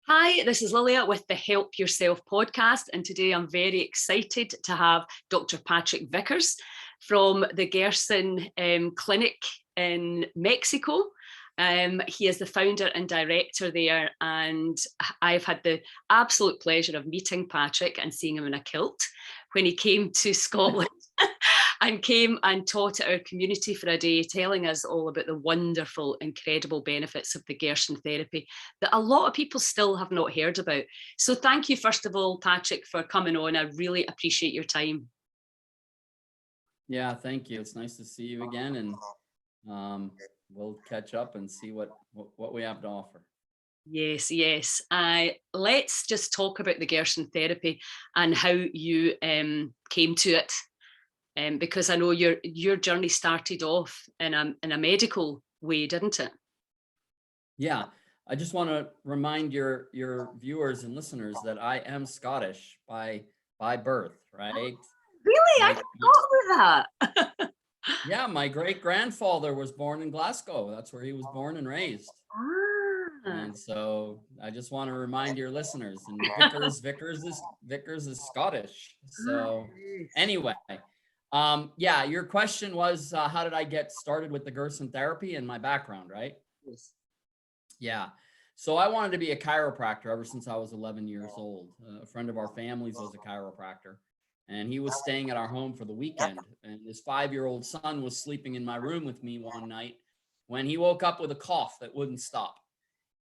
Hi, this is Lilia with the Help Yourself podcast, and today I'm very excited to have Dr. Patrick Vickers from the Gerson Clinic in Mexico. He is the founder and director there, and I've had the absolute pleasure of meeting Patrick and seeing him in a kilt when he came to Scotland and came and taught at our community for a day, telling us all about the wonderful, incredible benefits of the Gerson therapy that a lot of people still have not heard about. So thank you, first of all, Patrick, for coming on. I really appreciate your time. Yeah, thank you. It's nice to see you again, and we'll catch up and see what we have to offer. Yes, yes. Let's just talk about the Gerson therapy and how you came to it. Because I know your journey started off in a medical way, didn't it? Yeah, I just want to remind your viewers and listeners that I am Scottish by birth, right? Really? I My forgot about that. yeah, my great grandfather was born in Glasgow. That's where he was born and raised. Ah. And so I just want to remind your listeners, and Vickers is Scottish. So Yes. anyway, yeah, your question was how did I get started with the Gerson therapy and my background, right? Yes. Yeah. So I wanted to be a chiropractor ever since I was 11 years old. A friend of our family's was a chiropractor, and he was staying at our home for the weekend. And his 5-year-old son was sleeping in my room with me one night when he woke up with a cough that wouldn't stop.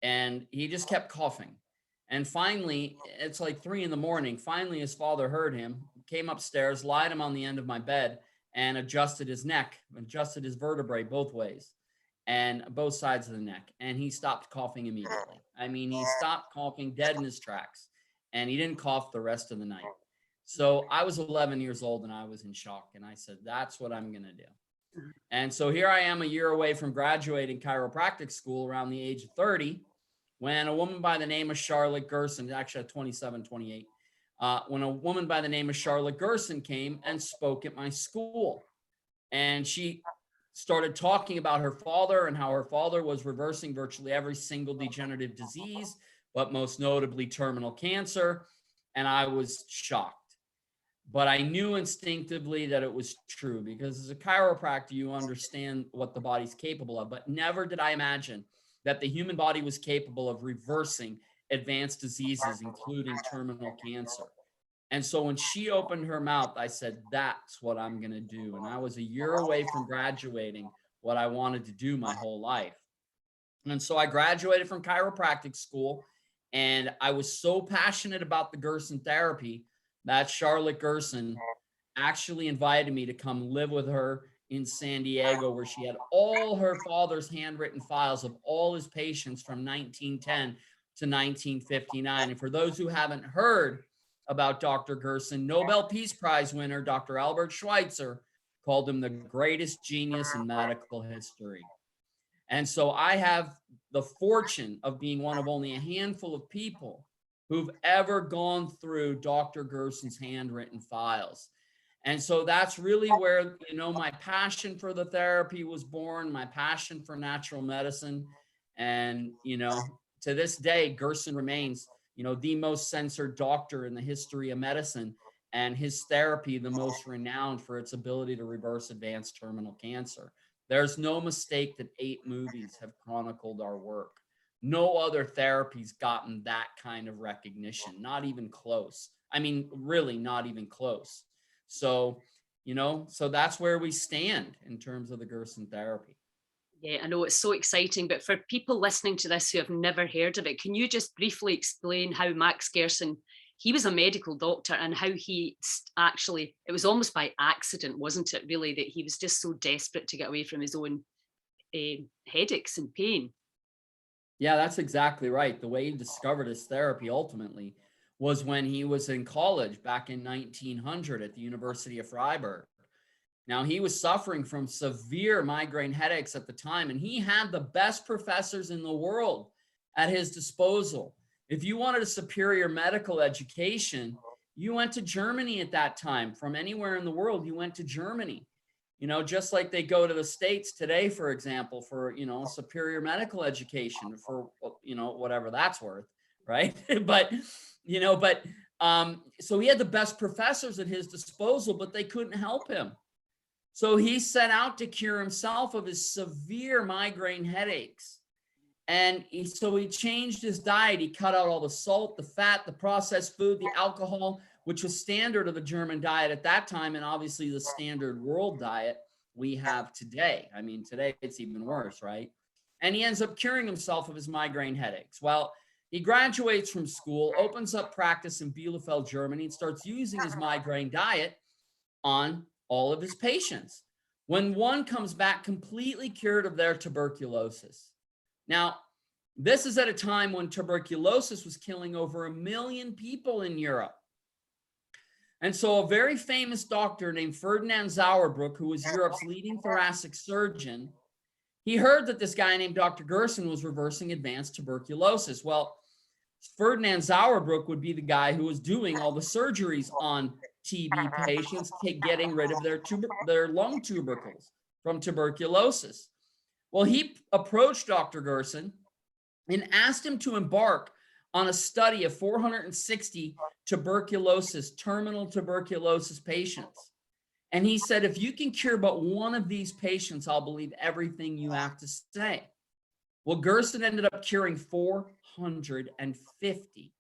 And he just kept coughing. And finally, it's like 3 in the morning. Finally, his father heard him, came upstairs, lied him on the end of my bed, and adjusted his neck, adjusted his vertebrae both ways and both sides of the neck. And he stopped coughing immediately. I mean, he stopped coughing dead in his tracks, and he didn't cough the rest of the night. So I was 11 years old and I was in shock. And I said, that's what I'm going to do. And so here I am a year away from graduating chiropractic school around the age of 30 when a woman by the name of Charlotte Gerson, actually at 27, 28, when a woman by the name of Charlotte Gerson came and spoke at my school. And she started talking about her father and how her father was reversing virtually every single degenerative disease, but most notably terminal cancer. And I was shocked. But I knew instinctively that it was true because as a chiropractor, you understand what the body's capable of, but never did I imagine that the human body was capable of reversing advanced diseases, including terminal cancer. And so when she opened her mouth, I said, that's what I'm going to do. And I was a year away from graduating what I wanted to do my whole life. And so I graduated from chiropractic school, and I was so passionate about the Gerson therapy that Charlotte Gerson actually invited me to come live with her in San Diego, where she had all her father's handwritten files of all his patients from 1910 to 1959. And for those who haven't heard about Dr. Gerson, Nobel Peace Prize winner Dr. Albert Schweitzer called him the greatest genius in medical history. And so I have the fortune of being one of only a handful of people who've ever gone through Dr. Gerson's handwritten files. And so that's really where, my passion for the therapy was born, my passion for natural medicine. And, to this day, Gerson remains, the most censored doctor in the history of medicine, and his therapy the most renowned for its ability to reverse advanced terminal cancer. There's no mistake that 8 movies have chronicled our work. No other therapy's gotten that kind of recognition, not even close. I mean, really not even close. So, so that's where we stand in terms of the Gerson therapy. Yeah, I know it's so exciting, but for people listening to this who have never heard of it, can you just briefly explain how Max Gerson, he was a medical doctor, and how he actually, it was almost by accident, wasn't it, really, that he was just so desperate to get away from his own headaches and pain? Yeah, that's exactly right. The way he discovered his therapy ultimately was when he was in college back in 1900 at the University of Freiburg. Now, he was suffering from severe migraine headaches at the time, and he had the best professors in the world at his disposal. If you wanted a superior medical education, you went to Germany at that time. From anywhere in the world, you went to Germany. Just like they go to the States today, for example, for, superior medical education for, whatever that's worth, right? but, so he had the best professors at his disposal, but they couldn't help him. So he set out to cure himself of his severe migraine headaches. And so he changed his diet. He cut out all the salt, the fat, the processed food, the alcohol, which was standard of the German diet at that time, and obviously the standard world diet we have today. I mean, today it's even worse, right? And he ends up curing himself of his migraine headaches. Well, he graduates from school, opens up practice in Bielefeld, Germany, and starts using his migraine diet on all of his patients. When one comes back completely cured of their tuberculosis. Now, this is at a time when tuberculosis was killing over 1 million people in Europe. And so a very famous doctor named Ferdinand Sauerbruch, who was Europe's leading thoracic surgeon, he heard that this guy named Dr. Gerson was reversing advanced tuberculosis. Well, Ferdinand Sauerbruch would be the guy who was doing all the surgeries on TB patients, getting rid of their lung tubercles from tuberculosis. Well, he approached Dr. Gerson and asked him to embark on a study of 460 terminal tuberculosis patients. And he said, if you can cure but one of these patients, I'll believe everything you have to say. Well, Gerson ended up curing 450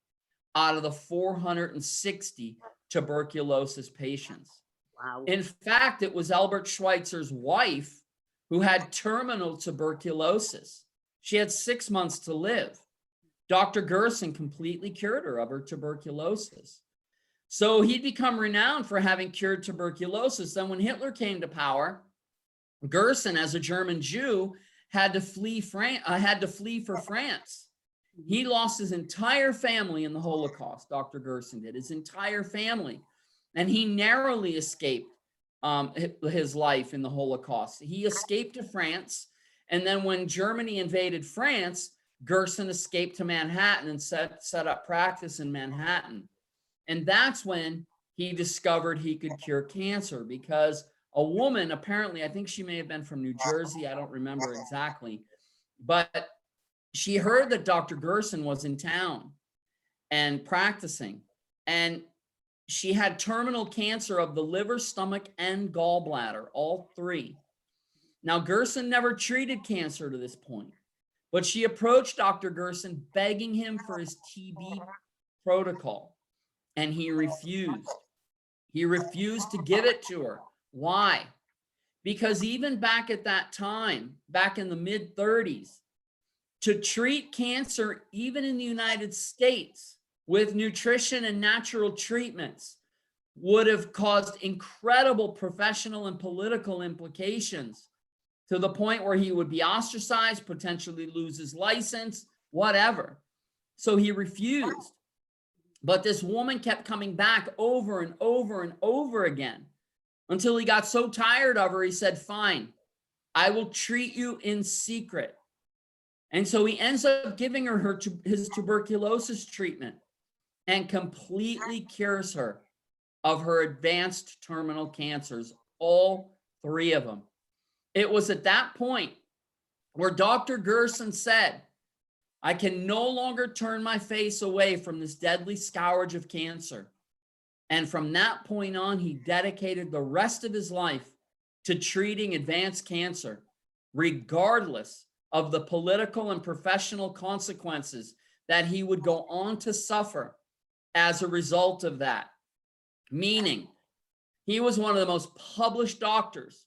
out of the 460 tuberculosis patients. Wow. In fact, it was Albert Schweitzer's wife who had terminal tuberculosis. She had 6 months to live. Dr. Gerson completely cured her of her tuberculosis. So he'd become renowned for having cured tuberculosis. Then when Hitler came to power, Gerson, as a German Jew, had to flee for France. He lost his entire family in the Holocaust, Dr. Gerson did, his entire family. And he narrowly escaped his life in the Holocaust. He escaped to France. And then when Germany invaded France, Gerson escaped to Manhattan and set up practice in Manhattan. And that's when he discovered he could cure cancer, because a woman, apparently, I think she may have been from New Jersey, I don't remember exactly, but she heard that Dr. Gerson was in town and practicing, and she had terminal cancer of the liver, stomach, and gallbladder, all three. Now, Gerson never treated cancer to this point, but she approached Dr. Gerson begging him for his TB protocol, and he refused. He refused to give it to her. Why? Because even back at that time, back in the mid-30s, to treat cancer, even in the United States, with nutrition and natural treatments, would have caused incredible professional and political implications, to the point where he would be ostracized, potentially lose his license, whatever. So he refused. But this woman kept coming back over and over and over again, until he got so tired of her, he said, fine, I will treat you in secret. And so he ends up giving her his tuberculosis treatment and completely cures her of her advanced terminal cancers, all three of them. It was at that point where Dr. Gerson said, I can no longer turn my face away from this deadly scourge of cancer. And from that point on, he dedicated the rest of his life to treating advanced cancer, regardless of the political and professional consequences that he would go on to suffer as a result of that. Meaning, he was one of the most published doctors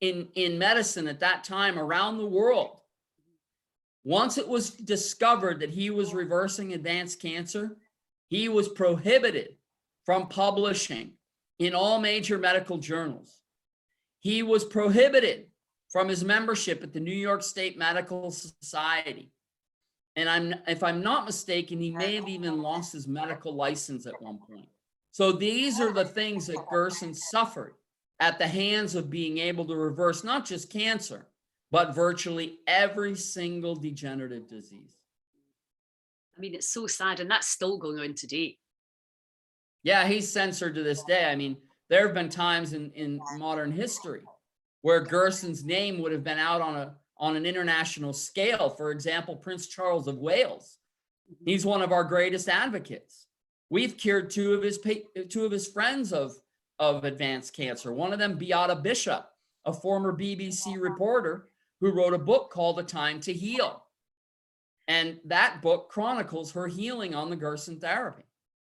in medicine at that time around the world. Once it was discovered that he was reversing advanced cancer, he was prohibited from publishing in all major medical journals. He was prohibited from his membership at the New York State Medical Society. And if I'm not mistaken, he may have even lost his medical license at one point. So these are the things that Gerson suffered at the hands of being able to reverse not just cancer, but virtually every single degenerative disease. I mean, it's so sad, and that's still going on today. Yeah, he's censored to this day. I mean, there have been times in modern history where Gerson's name would have been out on an international scale. For example, Prince Charles of Wales He's one of our greatest advocates. We've cured two of his friends of advanced cancer. One of them, Piata Bishop, a former BBC reporter who wrote a book called A Time to Heal. And that book chronicles her healing on the Gerson therapy.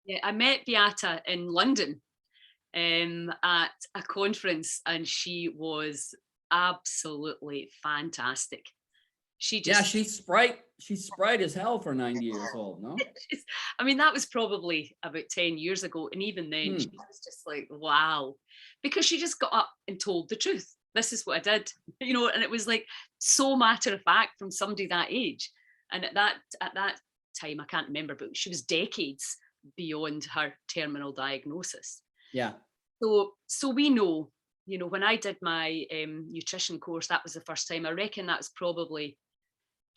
Yeah, I met Piata in London at a conference, and she was absolutely fantastic. She's sprite as hell for 90 years old, no? I mean, that was probably about 10 years ago. And even then, she was just like, wow, because she just got up and told the truth. This is what I did, and it was like so matter of fact from somebody that age. And at that time, I can't remember, but she was decades beyond her terminal diagnosis. Yeah. So we know, when I did my nutrition course, that was the first time. I reckon that was probably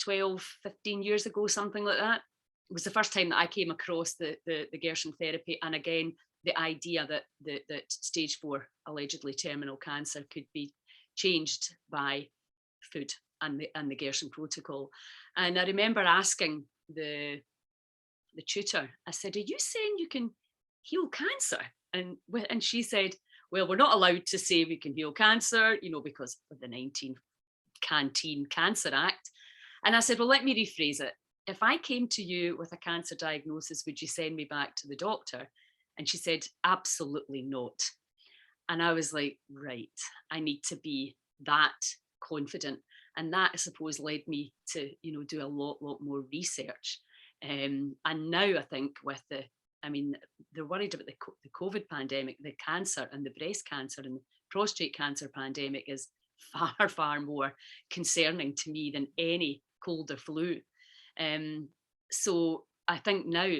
12, 15 years ago, something like that. It was the first time that I came across the Gerson therapy. And again, the idea that stage 4 allegedly terminal cancer could be changed by food and the Gerson protocol. And I remember asking the tutor, I said, are you saying you can heal cancer? And she said, well, we're not allowed to say we can heal cancer, because of the 19 Canteen Cancer Act. And I said, well, let me rephrase it. If I came to you with a cancer diagnosis, would you send me back to the doctor? And she said, absolutely not. And I was like, right, I need to be that confident. And that, I suppose, led me to, do a lot more research. And now I think they're worried about the COVID pandemic, the cancer and the breast cancer and the prostate cancer pandemic is far, far more concerning to me than any cold or flu. So I think now,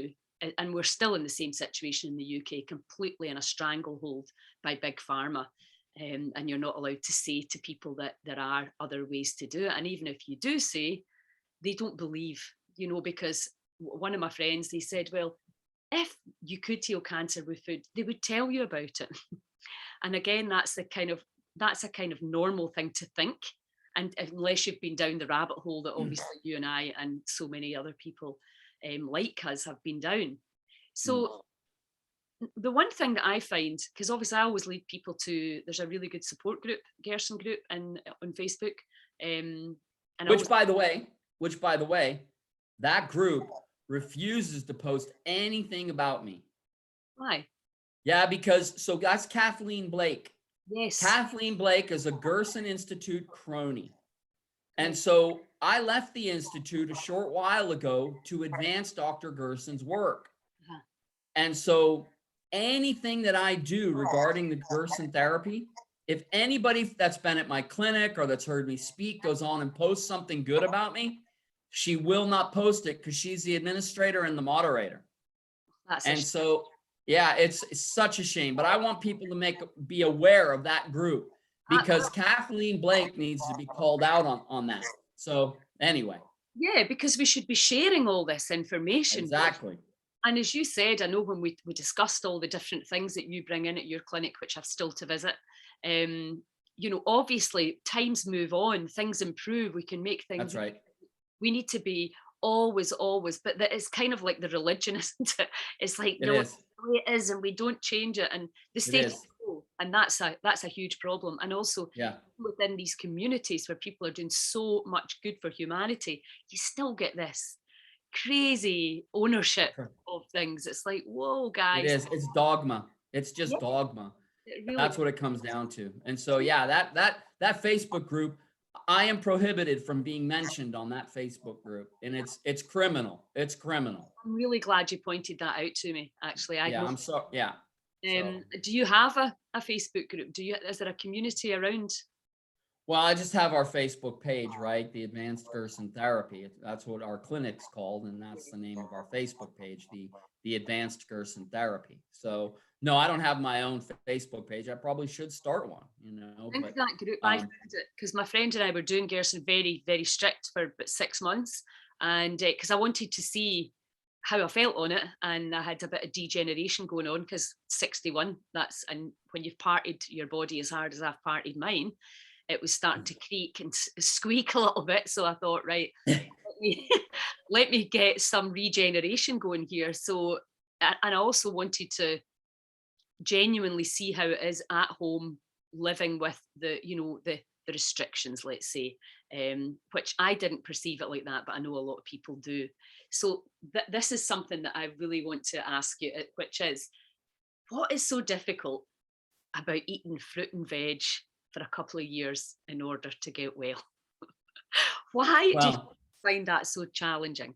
and we're still in the same situation in the UK, completely in a stranglehold by big pharma. And you're not allowed to say to people that there are other ways to do it. And even if you do say, they don't believe, because one of my friends, they said, well, if you could heal cancer with food, they would tell you about it. And again, that's a kind of normal thing to think. And unless you've been down the rabbit hole that obviously you and I and so many other people like us have been down. So the one thing that I find, because obviously I always lead people to, there's a really good support group, Gerson group, on Facebook. Which by the way, that group refuses to post anything about me. Why? Yeah, because that's Kathleen Blake. Yes. Kathleen Blake is a Gerson Institute crony. And so I left the Institute a short while ago to advance Dr. Gerson's work. Uh-huh. And so anything that I do regarding the Gerson therapy, if anybody that's been at my clinic or that's heard me speak goes on and posts something good about me, she will not post it because she's the administrator and the moderator. So, yeah, it's such a shame. But I want people to be aware of that group because Kathleen Blake needs to be called out on that. So anyway. Yeah, because we should be sharing all this information. Exactly. And as you said, I know when we discussed all the different things that you bring in at your clinic, which I've still to visit, obviously times move on, things improve, we can make things. That's right. We need to be always, but that is kind of like the religion, isn't it? It's like, no, it's the way it is, and we don't change it. And the status quo, and that's a huge problem. And also within these communities where people are doing so much good for humanity, you still get this crazy ownership of things. It's like, whoa, guys. It is. It's dogma. It's just dogma. Really, that's what it comes down to. And so, that Facebook group, I am prohibited from being mentioned on that Facebook group, and it's criminal. It's criminal. I'm really glad you pointed that out to me. Actually, I'm sorry. Yeah. Do you have a Facebook group? Is there a community around? Well, I just have our Facebook page, right? The Advanced Gerson Therapy. That's what our clinic's called, and that's the name of our Facebook page, the Advanced Gerson Therapy. So, no, I don't have my own Facebook page. I probably should start one, I think that group, I found it because my friend and I were doing Gerson very, very strict for about 6 months. And because I wanted to see how I felt on it, and I had a bit of degeneration going on because 61, and when you've partied your body as hard as I've partied mine, it was starting to creak and squeak a little bit. So I thought, right, me let me get some regeneration going here. So, and I also wanted to genuinely see how it is at home living with the, the restrictions, let's say, which I didn't perceive it like that, but I know a lot of people do. So this is something that I really want to ask you, which is, what is so difficult about eating fruit and veg for a couple of years in order to get well? Why do you Well, find that so challenging?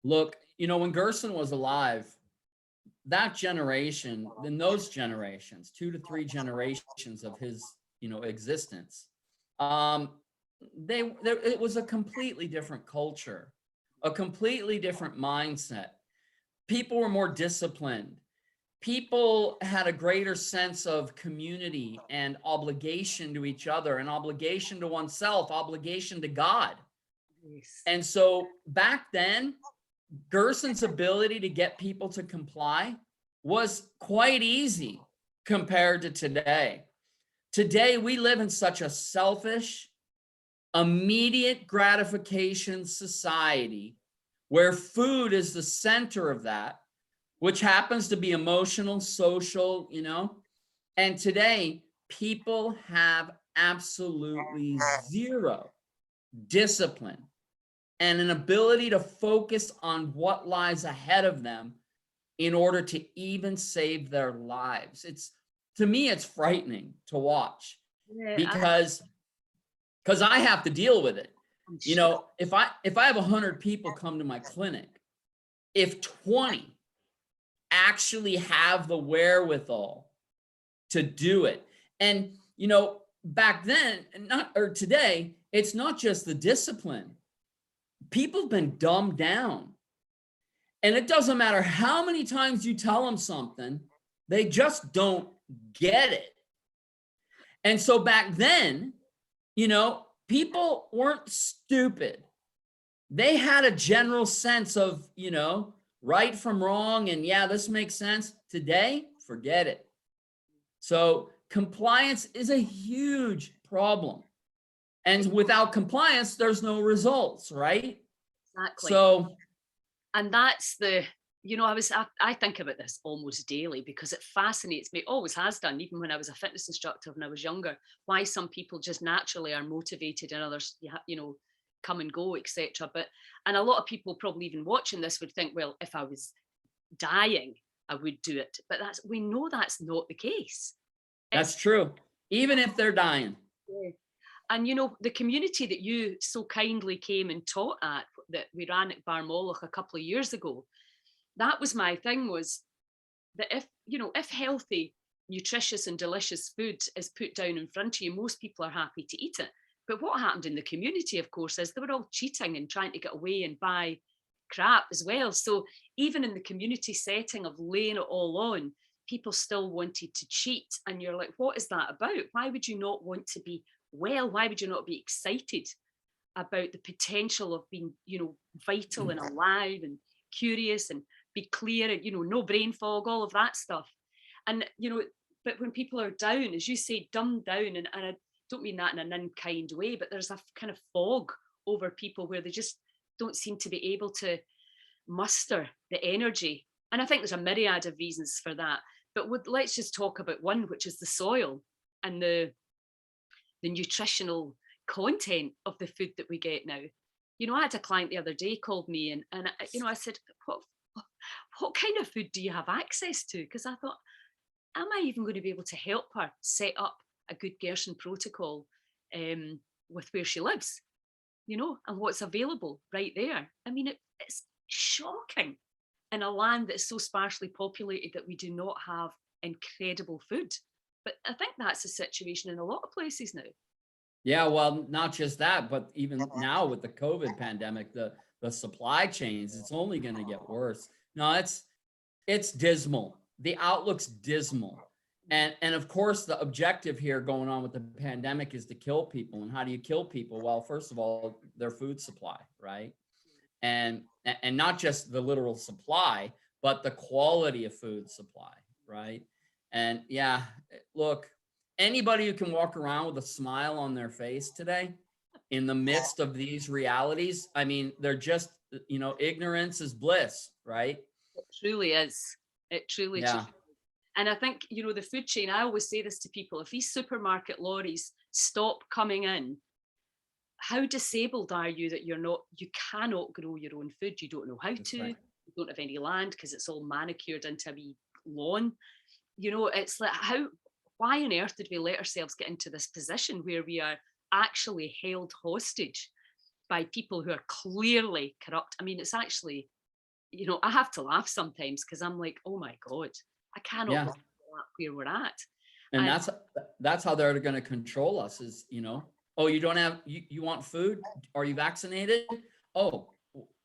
look, when Gerson was alive, that generation, then those generations, 2 to 3 generations of his, existence, um, it was a completely different culture, a completely different mindset. People were more disciplined. People had a greater sense of community and obligation to each other, and obligation to oneself, obligation to God. Yes. And so back then, Gerson's ability to get people to comply was quite easy compared to today. Today, we live in such a selfish, immediate gratification society where food is the center of that, which happens to be emotional, social, And today, people have absolutely zero discipline and an ability to focus on what lies ahead of them in order to even save their lives. To me, it's frightening to watch Yeah, because I have to deal with it. I'm sure. If I have 100 people come to my clinic, if 20 actually have the wherewithal to do it, and back then, today, it's not just the discipline. People have been dumbed down. And it doesn't matter how many times you tell them something, they just don't get it. And so back then, people weren't stupid. They had a general sense of, right from wrong. And yeah, this makes sense. Today, forget it. So compliance is a huge problem. And without compliance, there's no results, right? Exactly. So, And that's I think about this almost daily because it fascinates me, always has done, even when I was a fitness instructor when I was younger, why some people just naturally are motivated and others, come and go, etc. And a lot of people probably even watching this would think, well, if I was dying, I would do it. But we know that's not the case. that's true. Even if they're dying. Yeah. And the community that you so kindly came and taught at, that we ran at Barmoloch a couple of years ago, that was my thing, was that if healthy, nutritious and delicious food is put down in front of you, most people are happy to eat it. But what happened in the community, of course, is they were all cheating and trying to get away and buy crap as well. So even in the community setting of laying it all on, people still wanted to cheat. And you're like, what is that about? Why would you not want to be well? Why would you not be excited about the potential of being, vital and alive and curious and be clear and, no brain fog, all of that stuff. And, but when people are down, as you say, dumbed down, and I don't mean that in an unkind way, but there's a kind of fog over people where they just don't seem to be able to muster the energy. And I think there's a myriad of reasons for that. But let's just talk about one, which is the soil and the nutritional content of the food that we get now. I had a client the other day called me and I said, what kind of food do you have access to? Because I thought, am I even going to be able to help her set up a good Gerson protocol with where she lives, and what's available right there? I mean, it's shocking in a land that is so sparsely populated that we do not have incredible food. But I think that's the situation in a lot of places now. Yeah, well, not just that, but even now with the COVID pandemic, the supply chains, it's only going to get worse. No, it's dismal. The outlook's dismal. And of course, the objective here going on with the pandemic is to kill people. And how do you kill people? Well, first of all, their food supply, right? And not just the literal supply, but the quality of food supply, right? And yeah, look, anybody who can walk around with a smile on their face today in the midst of these realities, I mean, they're just, ignorance is bliss, right? It truly is. It truly. Yeah. And I think, the food chain, I always say this to people, if these supermarket lorries stop coming in, how disabled are you that you cannot grow your own food? You don't know how That's to, right. you don't have any land because it's all manicured into a wee lawn. It's like, why on earth did we let ourselves get into this position where we are actually held hostage by people who are clearly corrupt? I mean, it's actually, I have to laugh sometimes because I'm like, oh my God, I cannot Yeah. believe where we're at. And And that's how they're going to control us is, oh, you don't have, you want food? Are you vaccinated? Oh,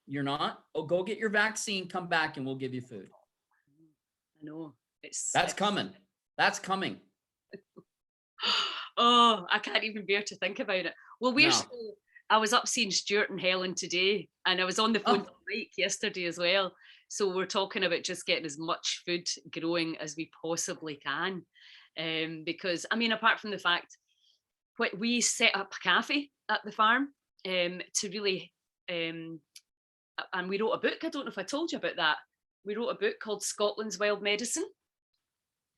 you're not? Oh, go get your vaccine, come back and we'll give you food. I know it's That's coming. That's coming. oh, I can't even bear to think about it. Well, No. I was up seeing Stuart and Helen today, and I was on the phone to Mike yesterday as well. So we're talking about just getting as much food growing as we possibly can. Because, I mean, apart from the fact, we set up a cafe at the farm to really, and we wrote a book. I don't know if I told you about that. We wrote a book called Scotland's Wild Medicine.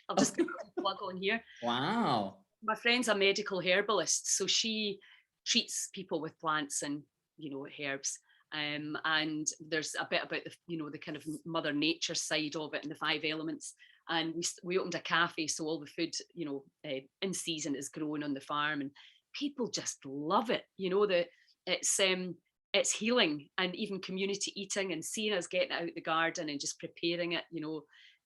I'll just give a plug on here. Wow. My friend's a medical herbalist, so she treats people with plants and herbs. And there's a bit about the kind of Mother Nature side of it and the 5 elements. And we opened a cafe, so all the food in season is grown on the farm, and people just love it. It's healing, and even community eating and seeing us getting out the garden and just preparing it.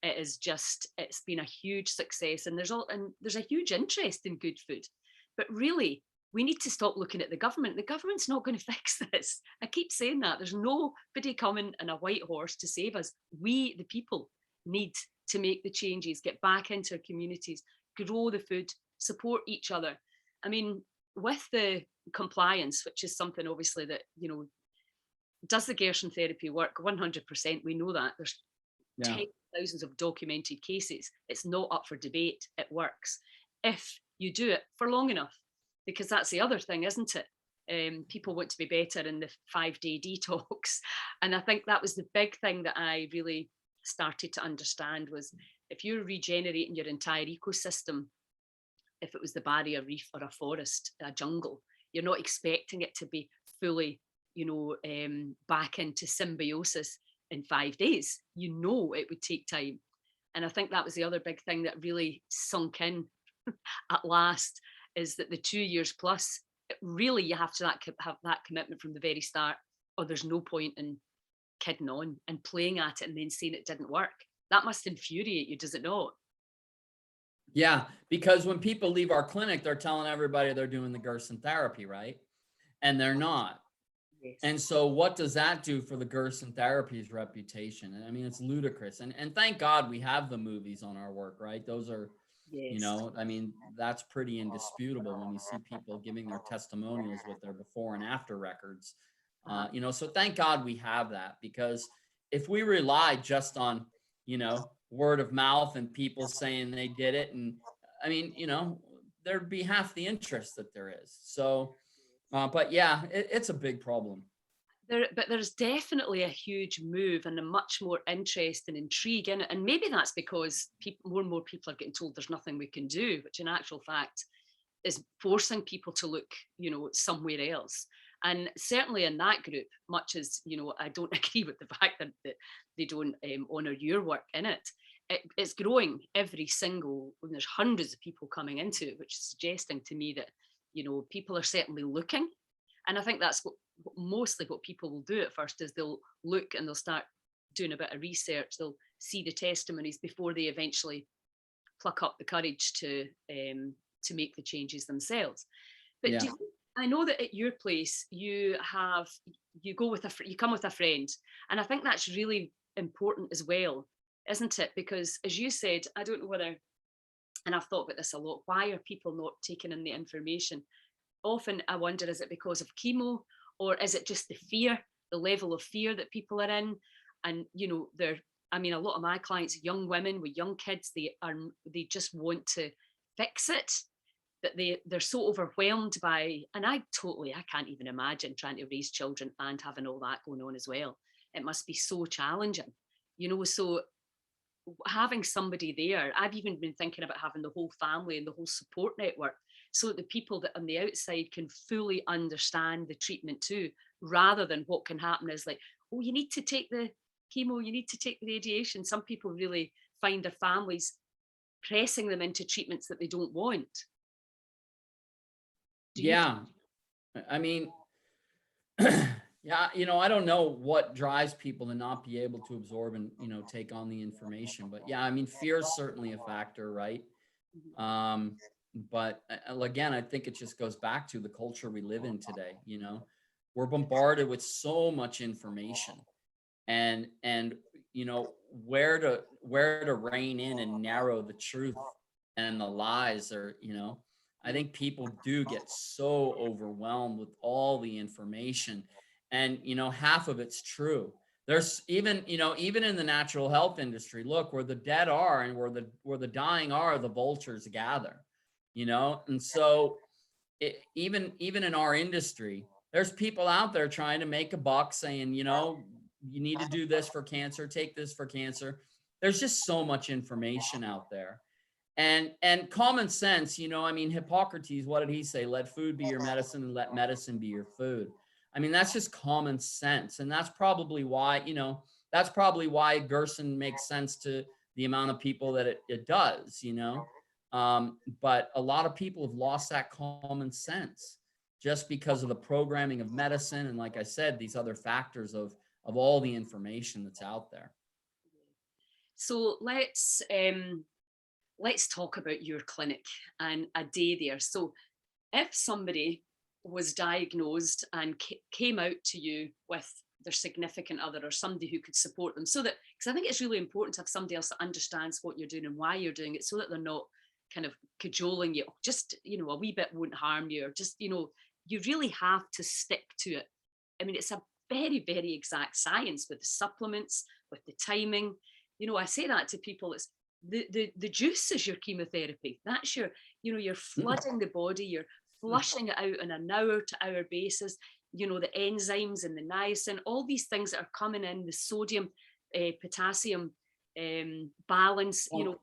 It's been a huge success, and there's a huge interest in good food. But really, we need to stop looking at the government. The government's not going to fix this. I keep saying that. There's nobody coming on a white horse to save us. We, the people, need to make the changes, get back into our communities, grow the food, support each other. I mean, with the compliance, which is something obviously that, does the Gerson therapy work? 100%. We know that. There's tens of thousands of documented cases. It's not up for debate. It works if you do it for long enough, because that's the other thing, isn't it? People want to be better in the 5-day detox. And I think that was the big thing that I really started to understand was if you're regenerating your entire ecosystem, if it was the barrier reef or a forest, a jungle, you're not expecting it to be fully, back into symbiosis in 5 days. It would take time. And I think that was the other big thing that really sunk in at last, is that the 2 years plus, really you have to have that commitment from the very start, or there's no point in kidding on and playing at it and then saying it didn't work. That must infuriate you, does it not? Yeah, because when people leave our clinic, they're telling everybody they're doing the Gerson therapy, right? And they're not. Yes. And so what does that do for the Gerson therapy's reputation? I mean, it's ludicrous. And thank God we have the movies on our work, right? Those are, Yes. I mean, that's pretty indisputable when you see people giving their testimonials with their before and after records. So thank God we have that, because if we rely just on, word of mouth and people saying they did it, and I mean, there'd be half the interest that there is. So, but yeah, it's a big problem. But there's definitely a huge move and a much more interest and intrigue in it. And maybe that's because more and more people are getting told there's nothing we can do, which in actual fact is forcing people to look, somewhere else. And certainly in that group, much as, I don't agree with the fact that they don't honour your work in it, it's growing when there's hundreds of people coming into it, which is suggesting to me that, people are certainly looking. And I think that's mostly what people will do at first, is they'll look and they'll start doing a bit of research. They'll see the testimonies before they eventually pluck up the courage to make the changes themselves. But Yeah. I know that at your place you come with a friend, and I think that's really important as well, isn't it? Because as you said, I don't know whether, and I've thought about this a lot, why are people not taking in the information? Often I wonder, is it because of chemo, or is it just the level of fear that people are in? And a lot of my clients, young women with young kids, they just want to fix it. that they're so overwhelmed by, and I can't even imagine trying to raise children and having all that going on as well. It must be so challenging, so having somebody there, I've even been thinking about having the whole family and the whole support network, so that the people that on the outside can fully understand the treatment too, rather than what can happen is like, oh, you need to take the chemo, you need to take the radiation. Some people really find their families pressing them into treatments that they don't want. Yeah. I mean, yeah, I don't know what drives people to not be able to absorb and, take on the information. But yeah, I mean, fear is certainly a factor, right? But again, I think it just goes back to the culture we live in today. We're bombarded with so much information, and where to rein in and narrow the truth and the lies, or I think people do get so overwhelmed with all the information, and half of it's true. There's even in the natural health industry, look, where the dead are and where the dying are, the vultures gather. And so even in our industry, there's people out there trying to make a buck, saying, you need to do this for cancer, take this for cancer. There's just so much information out there. And common sense, I mean, Hippocrates, what did he say? Let food be your medicine and let medicine be your food. I mean, that's just common sense. And that's probably why, Gerson makes sense to the amount of people that it does, but a lot of people have lost that common sense just because of the programming of medicine. And like I said, these other factors of all the information that's out there. So let's talk about your clinic and a day there. So if somebody was diagnosed and came out to you with their significant other or somebody who could support them, so that, because I think it's really important to have somebody else that understands what you're doing and why you're doing it, so that they're not kind of cajoling you, just, a wee bit won't harm you, or just, you really have to stick to it. I mean, it's a very, very exact science with the supplements, with the timing. I say that to people, it's the juice is your chemotherapy. That's you're flooding the body, you're flushing it out on an hour to hour basis. The enzymes and the niacin, all these things that are coming in, the sodium, potassium balance, all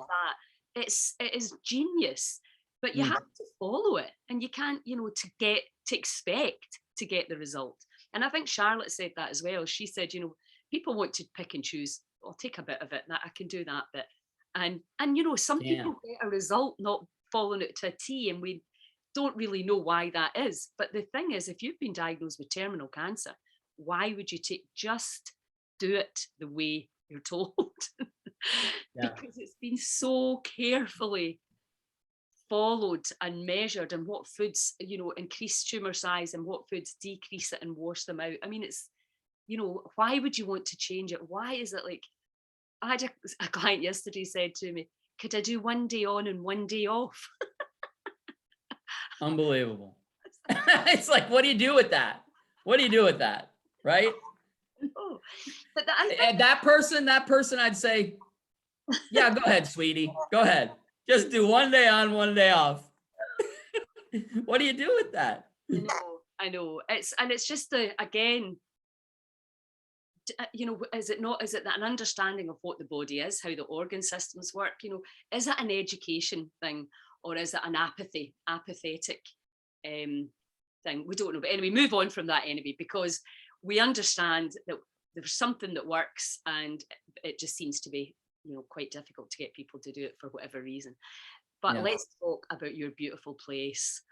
of that. It is genius, but you have to follow it, and you can't, to expect to get the result. And I think Charlotte said that as well. She said, people want to pick and choose. I'll take a bit of it, that I can do that bit. And some people get a result not following it to a T, and we don't really know why that is. But the thing is, if you've been diagnosed with terminal cancer, why would you just do it the way you're told? Because it's been so carefully followed and measured, and what foods, increase tumor size and what foods decrease it and wash them out. I mean, it's, why would you want to change it? Why is it like, I had a client yesterday said to me, could I do one day on and one day off? Unbelievable. It's like, what do you do with that? What do you do with that? Right? No. But that person, I'd say, yeah, go ahead, sweetie. Go ahead. Just do one day on, one day off. What do you do with that? I know. It's just again, is it an understanding of what the body is, how the organ systems work? Is it an education thing, or is it an apathetic thing? We don't know. But anyway, move on from that anyway, because we understand that there's something that works, and it just seems to be, quite difficult to get people to do it for whatever reason. But let's talk about your beautiful place.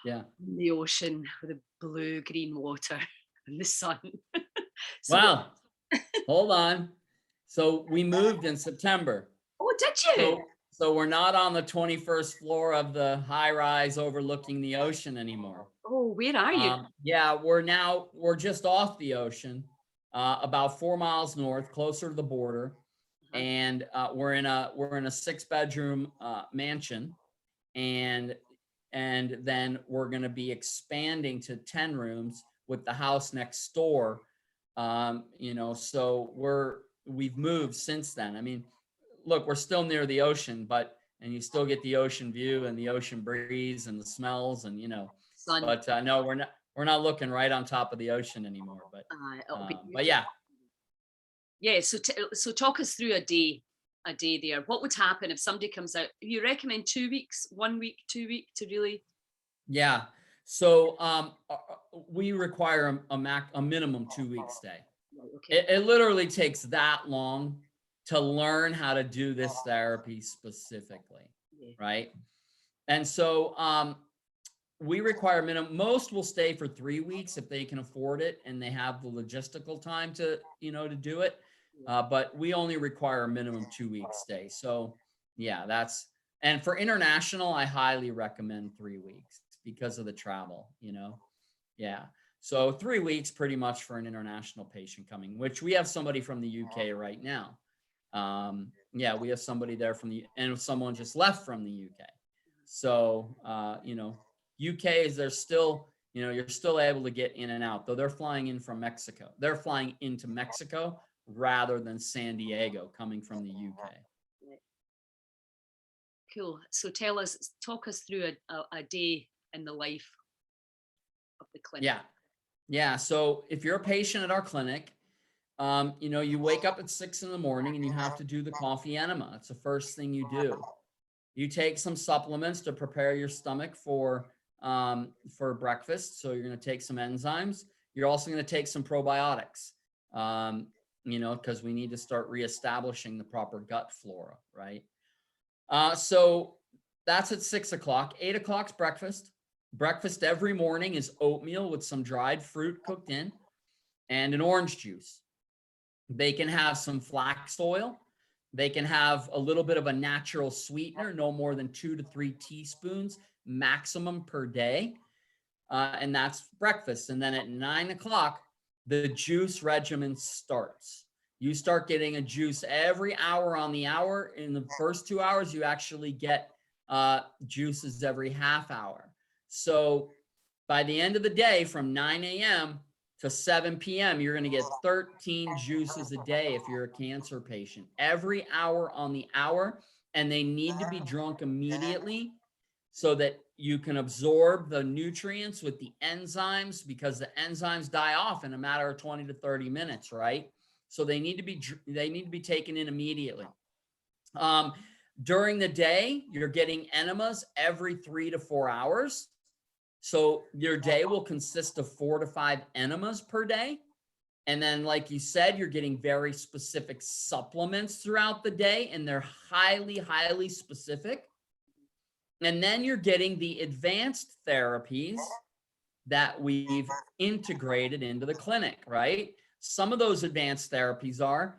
Yeah. The ocean with the blue green water and the sun. Wow. Hold on. So we moved in September. Oh, did you? So we're not on the 21st floor of the high rise overlooking the ocean anymore. Oh, where are you? Yeah, we're just off the ocean, about 4 miles north, closer to the border. And we're in a 6-bedroom mansion, and then we're going to be expanding to 10 rooms with the house next door. So we've moved since then. I mean, look, we're still near the ocean, but and you still get the ocean view and the ocean breeze and the smells and, Sun. but no, we're not looking right on top of the ocean anymore, but yeah. Yeah. So talk us through a day there. What would happen if somebody comes out? You recommend 2 weeks, 1 week, 2 week to really? Yeah. So we require a minimum 2 week stay. Okay. It literally takes that long to learn how to do this therapy specifically, right? And so we require minimum. Most will stay for 3 weeks if they can afford it and they have the logistical time to do it. But we only require a minimum 2 week stay. So yeah, and for international, I highly recommend 3 weeks because of the travel, Yeah. So 3 weeks pretty much for an international patient coming, which we have somebody from the UK right now. Yeah, we have somebody there and someone just left from the UK. So, UK they're still, you're still able to get in and out, though they're flying in from Mexico. They're flying into Mexico rather than San Diego coming from the UK. Cool. So talk us through a day in the life of the clinic. Yeah. So if you're a patient at our clinic, you wake up at 6 a.m. and you have to do the coffee enema. It's the first thing you do. You take some supplements to prepare your stomach for breakfast. So you're going to take some enzymes. You're also going to take some probiotics, because we need to start reestablishing the proper gut flora, right? So that's at 6 o'clock. 8 o'clock's breakfast. Breakfast every morning is oatmeal with some dried fruit cooked in and an orange juice. They can have some flax oil. They can have a little bit of a natural sweetener, no more than 2 to 3 teaspoons maximum per day. And that's breakfast. And then at 9 o'clock, the juice regimen starts. You start getting a juice every hour on the hour. In the first 2 hours, you actually get juices every half hour. So by the end of the day, from 9 a.m. to 7 p.m., you're going to get 13 juices a day if you're a cancer patient, every hour on the hour. And they need to be drunk immediately so that you can absorb the nutrients with the enzymes, because the enzymes die off in a matter of 20 to 30 minutes, right? So they need to be taken in immediately. During the day, you're getting enemas every 3 to 4 hours. So your day will consist of 4 to 5 enemas per day. And then, like you said, you're getting very specific supplements throughout the day, and they're highly, highly specific. And then you're getting the advanced therapies that we've integrated into the clinic, right? Some of those advanced therapies are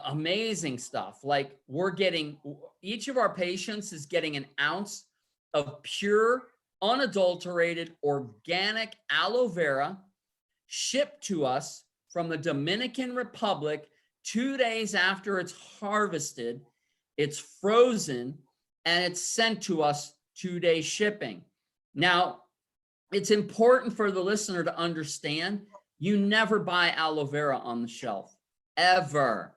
amazing stuff. Like each of our patients is getting an ounce of pure, unadulterated, organic aloe vera shipped to us from the Dominican Republic 2 days after it's harvested. It's frozen and it's sent to us 2-day shipping. Now, it's important for the listener to understand you never buy aloe vera on the shelf, ever.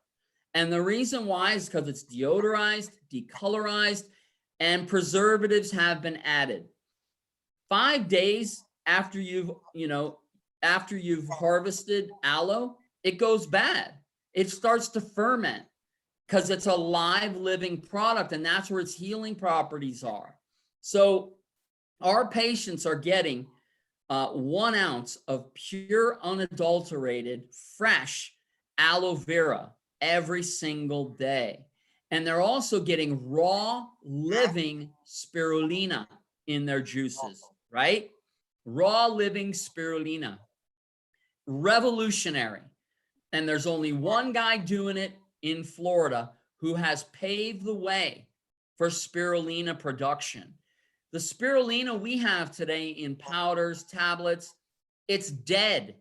And the reason why is because it's deodorized, decolorized, and preservatives have been added. 5 days after you've harvested aloe, it goes bad. It starts to ferment because it's a live living product, and that's where its healing properties are. So our patients are getting 1 ounce of pure, unadulterated, fresh aloe vera every single day. And they're also getting raw, living spirulina in their juices, right? Raw, living spirulina. Revolutionary. And there's only one guy doing it in Florida who has paved the way for spirulina production. The spirulina we have today in powders, tablets, it's dead.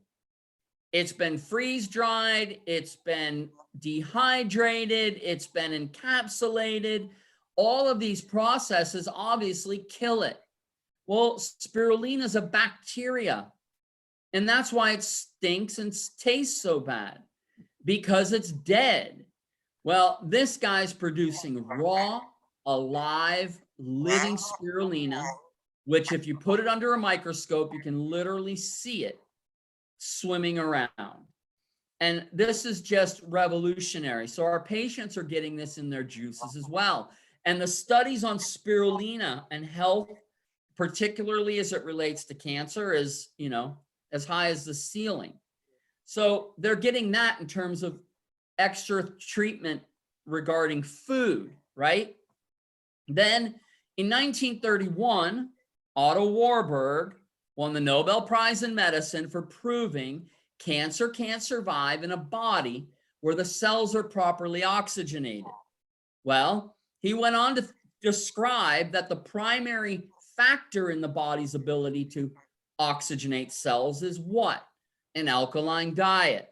It's been freeze-dried, it's been dehydrated, it's been encapsulated. All of these processes obviously kill it. Well, spirulina is a bacteria, and that's why it stinks and tastes so bad, because it's dead. Well, this guy's producing raw, a live, living spirulina, which if you put it under a microscope, you can literally see it swimming around. And this is just revolutionary. So our patients are getting this in their juices as well. And the studies on spirulina and health, particularly as it relates to cancer, is, you know, as high as the ceiling. So they're getting that in terms of extra treatment regarding food, right? Then in 1931, Otto Warburg won the Nobel Prize in Medicine for proving cancer can't survive in a body where the cells are properly oxygenated. Well, he went on to describe that the primary factor in the body's ability to oxygenate cells is what? An alkaline diet.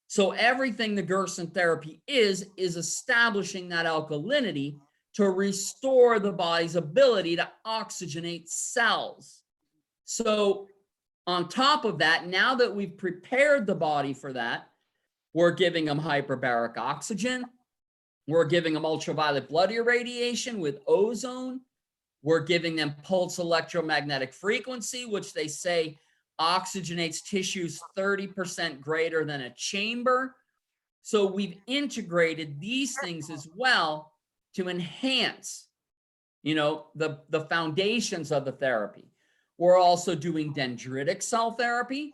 So everything the Gerson therapy is establishing that alkalinity to restore the body's ability to oxygenate cells. So on top of that, now that we've prepared the body for that, we're giving them hyperbaric oxygen. We're giving them ultraviolet blood irradiation with ozone. We're giving them pulse electromagnetic frequency, which they say oxygenates tissues 30% greater than a chamber. So we've integrated these things as well to enhance, you know, the foundations of the therapy. We're also doing dendritic cell therapy.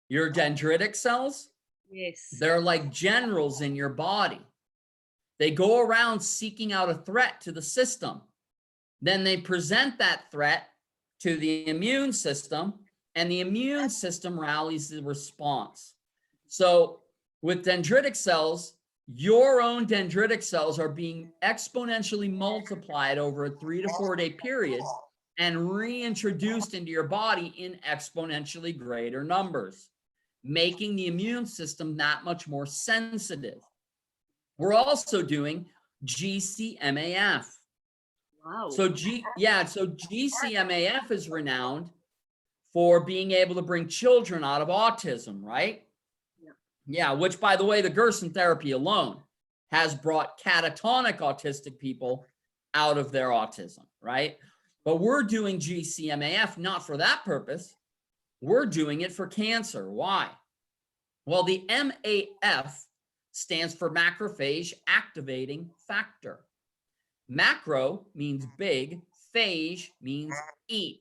Your dendritic cells, Yes, they're like generals in your body. They go around seeking out a threat to the system. Then they present that threat to the immune system, and the immune system rallies the response. So with dendritic cells, your own dendritic cells are being exponentially multiplied over a 3 to 4 day period and reintroduced into your body in exponentially greater numbers, making the immune system that much more sensitive. We're also doing GCMAF. wow. So GCMAF is renowned for being able to bring children out of autism, right? Yeah, which, by the way, the Gerson therapy alone has brought catatonic autistic people out of their autism, right? But we're doing GCMAF not for that purpose. We're doing it for cancer. Why? Well, the MAF stands for macrophage activating factor. Macro means big, phage means eat.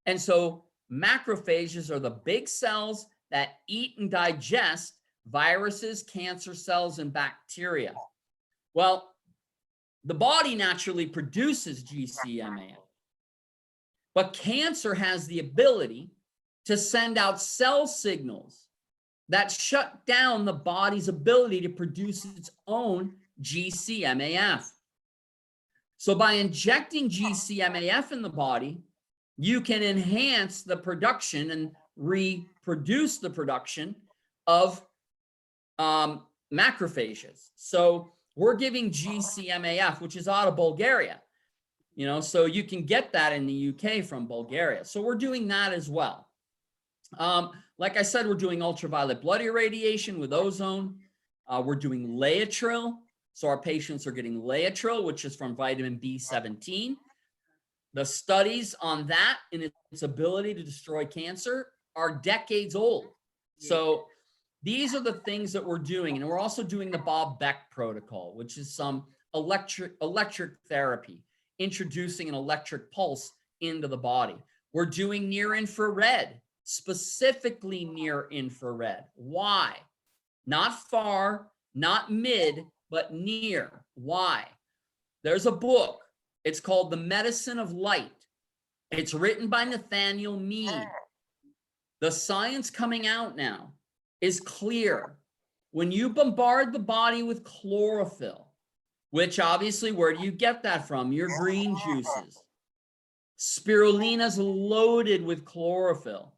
And so macrophages are the big cells that eat and digest viruses, cancer cells, and bacteria. Well, the body naturally produces GCMAF, but cancer has the ability to send out cell signals that shut down the body's ability to produce its own GCMAF. So by injecting GCMAF in the body, you can enhance the production and reproduce the production of macrophages. So we're giving GCMAF, which is out of Bulgaria, you know, so you can get that in the UK from Bulgaria. So we're doing that as well. Like I said, we're doing ultraviolet blood irradiation with ozone. We're doing Laetrile. So our patients are getting Laetrile, which is from vitamin B17. The studies on that and its ability to destroy cancer are decades old. So these are the things that we're doing. And we're also doing the Bob Beck protocol, which is some electric therapy, introducing an electric pulse into the body. We're doing near infrared, specifically near infrared. Why? Not far, not mid, but near. Why? There's a book. It's called The Medicine of Light. It's written by Nathaniel Mead. The science coming out now is clear. When you bombard the body with chlorophyll, which obviously, where do you get that from? Your green juices. Spirulina's loaded with chlorophyll.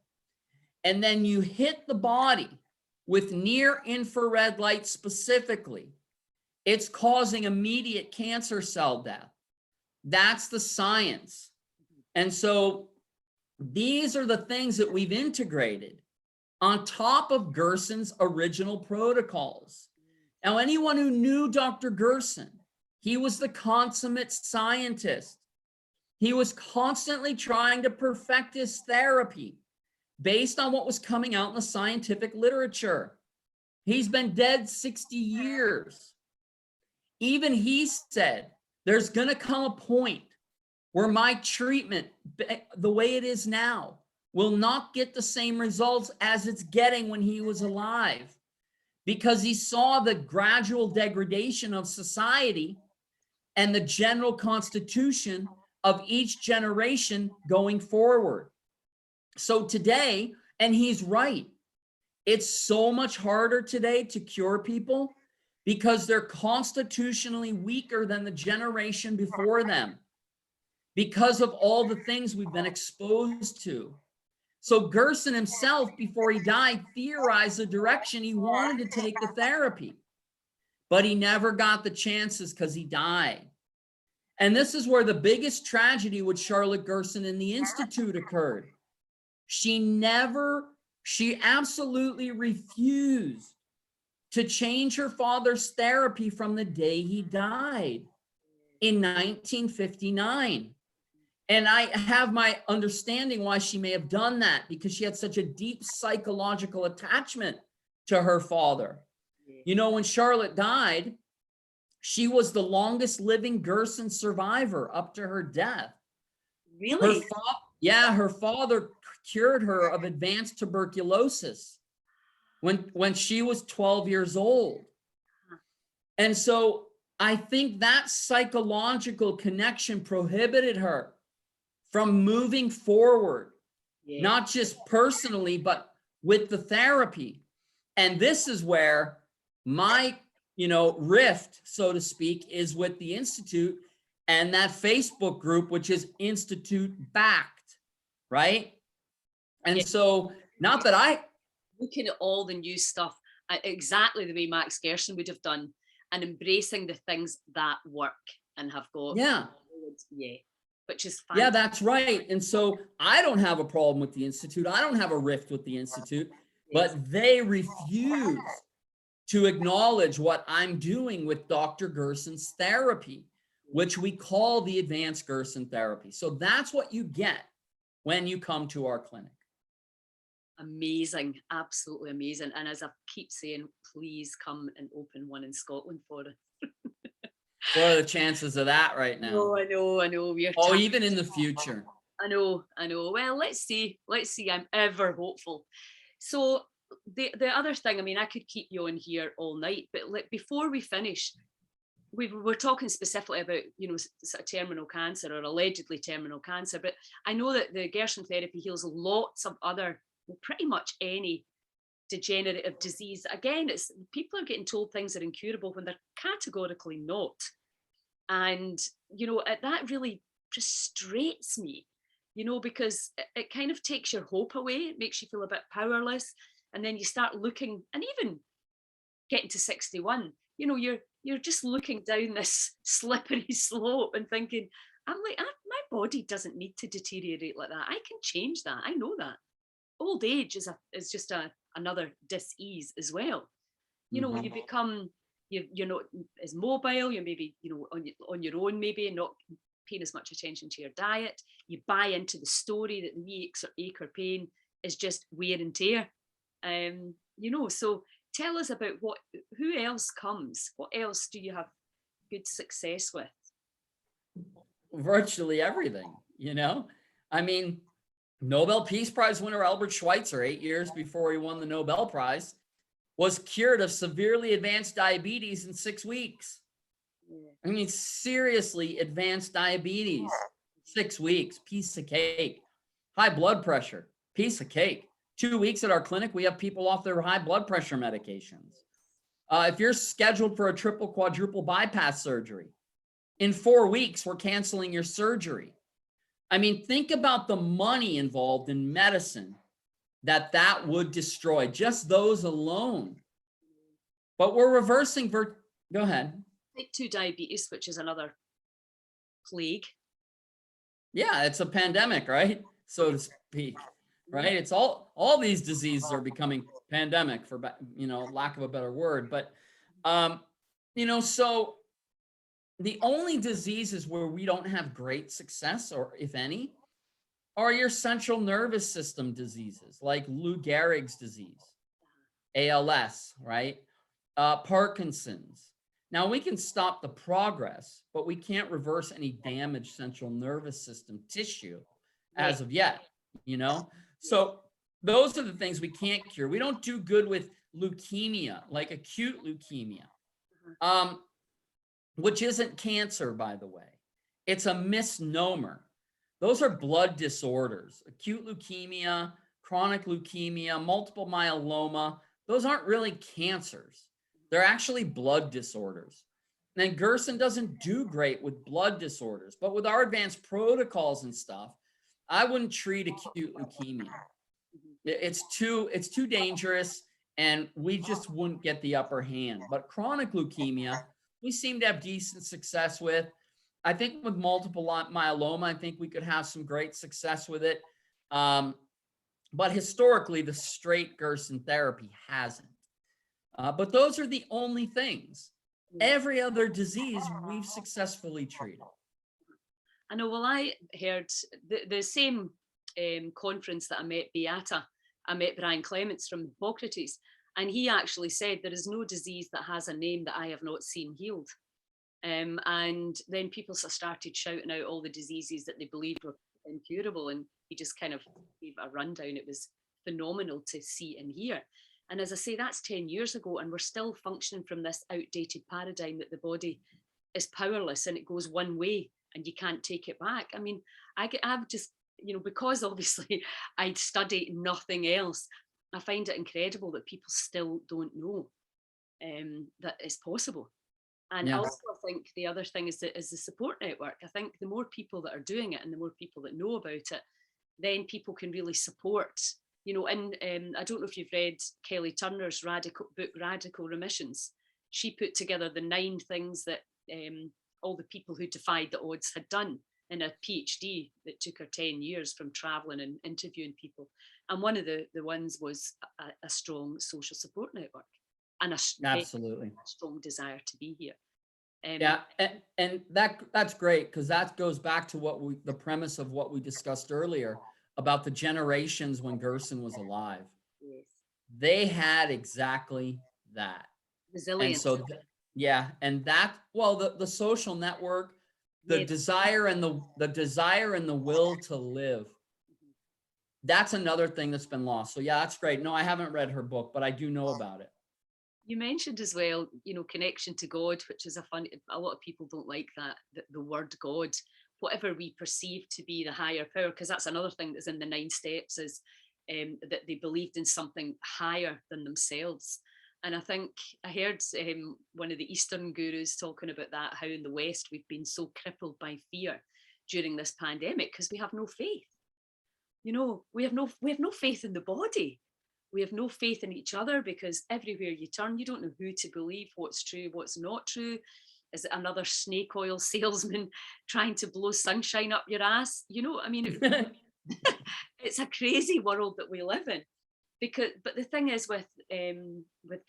And then you hit the body with near infrared light specifically. It's causing immediate cancer cell death. That's the science. And so these are the things that we've integrated on top of Gerson's original protocols. Now, anyone who knew Dr. Gerson He was the consummate scientist. He was constantly trying to perfect his therapy based on what was coming out in the scientific literature. He's been dead 60 years. Even he said, there's going to come a point where my treatment, the way it is now, will not get the same results as it's getting when he was alive, because he saw the gradual degradation of society and the general constitution of each generation going forward. So today, and he's right, it's so much harder today to cure people because they're constitutionally weaker than the generation before them because of all the things we've been exposed to. So Gerson himself, before he died, theorized the direction he wanted to take the therapy, but he never got the chances because he died. And this is where the biggest tragedy with Charlotte Gerson in the Institute occurred. She absolutely refused to change her father's therapy from the day he died in 1959. And I have my understanding why she may have done that, because she had such a deep psychological attachment to her father. You know, when Charlotte died, she was the longest living Gerson survivor up to her death. Really? Her father cured her of advanced tuberculosis when she was 12 years old. And so I think that psychological connection prohibited her from moving forward, not just personally, but with the therapy. And this is where my, rift, so to speak, is with the Institute and that Facebook group, which is Institute backed, right? And so, not that I looking at all the new stuff exactly the way Max Gerson would have done, and embracing the things that work and have got which is fine. Yeah, that's right. And so I don't have a problem with the Institute. I don't have a rift with the Institute, but they refuse to acknowledge what I'm doing with Dr. Gerson's therapy, which we call the advanced Gerson therapy. So that's what you get when you come to our clinic. Amazing, absolutely amazing. And as I keep saying, please come and open one in Scotland for us. What are the chances of that right now? Oh, I know. Even in the future. I know. Well, let's see. I'm ever hopeful. So the other thing, I mean, I could keep you on here all night, but before we finish, we're talking specifically about, sort of terminal cancer or allegedly terminal cancer, but I know that the Gerson therapy heals lots of other, pretty much any degenerative disease. Again, it's people are getting told things are incurable when they're categorically not. And, that really frustrates me, because it kind of takes your hope away. It makes you feel a bit powerless. And then you start looking, and even getting to 61, you're just looking down this slippery slope and thinking, I'm like, my body doesn't need to deteriorate like that. I can change that. I know that. Old age is just another dis-ease as well. You become, you're not as mobile. You're maybe, on your own, maybe, and not paying as much attention to your diet. You buy into the story that the wee ache or pain is just wear and tear. So tell us about who else comes. What else do you have good success with? Virtually everything, I mean, Nobel Peace Prize winner Albert Schweitzer, 8 years before he won the Nobel Prize, was cured of severely advanced diabetes in 6 weeks. I mean, seriously, advanced diabetes, 6 weeks, piece of cake. High blood pressure, piece of cake. 2 weeks at our clinic, we have people off their high blood pressure medications. If you're scheduled for a triple, quadruple bypass surgery, in 4 weeks, we're canceling your surgery. I mean, think about the money involved in medicine that would destroy, just those alone. But we're reversing, go ahead. Type 2 diabetes, which is another plague. Yeah, it's a pandemic, right? So to speak, right? It's all these diseases are becoming pandemic, for, lack of a better word. But, so the only diseases where we don't have great success, or if any, are your central nervous system diseases like Lou Gehrig's disease, ALS, right? Parkinson's. Now we can stop the progress, but we can't reverse any damaged central nervous system tissue as of yet, you know? So those are the things we can't cure. We don't do good with leukemia, like acute leukemia, which isn't cancer, by the way. It's a misnomer. Those are blood disorders. Acute leukemia, chronic leukemia, multiple myeloma. Those aren't really cancers. They're actually blood disorders. And Gerson doesn't do great with blood disorders, but with our advanced protocols and stuff, I wouldn't treat acute leukemia. It's too dangerous, and we just wouldn't get the upper hand. But chronic leukemia, we seem to have decent success with. I think with multiple myeloma, I think we could have some great success with it. But historically, the straight Gerson therapy hasn't. But those are the only things. Every other disease we've successfully treated. I know. Well, I heard the same conference that I met Piata. I met Brian Clements from Hippocrates, and he actually said there is no disease that has a name that I have not seen healed. And then people started shouting out all the diseases that they believed were incurable, and he just kind of gave a rundown. It was phenomenal to see and hear. And as I say, that's 10 years ago, and we're still functioning from this outdated paradigm that the body is powerless and it goes one way and you can't take it back. I mean, I've just, because obviously I'd studied nothing else, I find it incredible that people still don't know that it's possible. And Yeah. also, I think the other thing is the support network. I think the more people that are doing it and the more people that know about it, then people can really support. And I don't know if you've read Kelly Turner's book, Radical Remissions. She put together the 9 things that all the people who defied the odds had done in a PhD that took her 10 years from traveling and interviewing people. And one of the ones was a strong social support network and Absolutely a strong desire to be here. Yeah, and that's great, because that goes back to the premise of what we discussed earlier about the generations when Gerson was alive. Yes. They had exactly that. Resilience. And so, and that, well, the social network, the desire and the will to live. That's another thing that's been lost. So yeah, that's great. No, I haven't read her book, but I do know about it. You mentioned as well, connection to God, which is a lot of people don't like that, the word God, whatever we perceive to be the higher power, because that's another thing that's in the 9 steps is that they believed in something higher than themselves. And I think I heard one of the Eastern gurus talking about that, how in the West we've been so crippled by fear during this pandemic because we have no faith. We have no faith in the body. We have no faith in each other because everywhere you turn, you don't know who to believe, what's true, what's not true. Is it another snake oil salesman trying to blow sunshine up your ass? It's a crazy world that we live in. But the thing is with